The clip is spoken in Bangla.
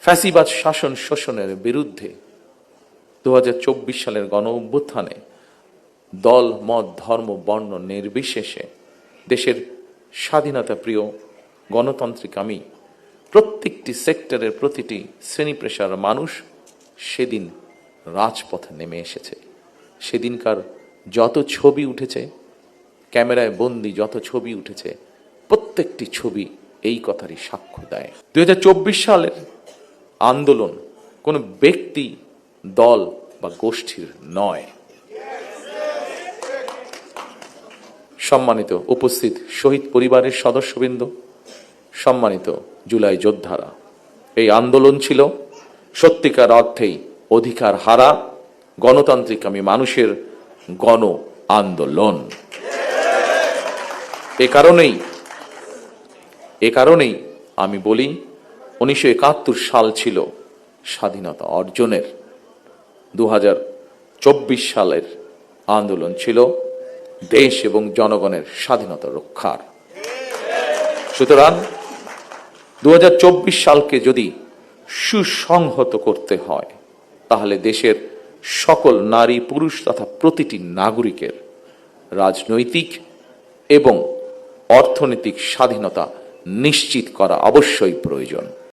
ফ্যাসিবাদ শাসন শোষণের বিরুদ্ধে 2024 সালের গণ অভ্যুত্থানে দল মত ধর্ম বর্ণ নির্বিশেষে দেশের স্বাধীনতা প্রিয় গণতান্ত্রিকামী প্রত্যেকটি সেক্টরের প্রতিটি শ্রেণী পেশার মানুষ সেদিন রাজপথে নেমে এসেছে। সেদিনকার যত ছবি উঠেছে, ক্যামেরায় বন্দি যত ছবি উঠেছে, প্রত্যেকটি ছবি এই কথারই সাক্ষ্য দেয়। 2024 সালের আন্দোলন কোনো ব্যক্তি, দল বা গোষ্ঠীর নয়। সম্মানিত উপস্থিত শহীদ পরিবারের সদস্যবৃন্দ, সম্মানিত জুলাই যোদ্ধারা, এই আন্দোলন ছিল সত্যিকার অর্থেই অধিকার হারা গণতান্ত্রিকামী মানুষের গণ আন্দোলন। এ কারণেই আমি বলি 1971 সাল ছিল স্বাধীনতা অর্জনের, 2024 সালের আন্দোলন ছিল দেশ এবং জনগণের স্বাধীনতা রক্ষার। সুতরাং 2024 সালকে যদি সুসংহত করতে হয়, তাহলে দেশের সকল নারী পুরুষ তথা প্রতিটি নাগরিকের রাজনৈতিক এবং অর্থনৈতিক স্বাধীনতা নিশ্চিত করা অবশ্যই প্রয়োজন।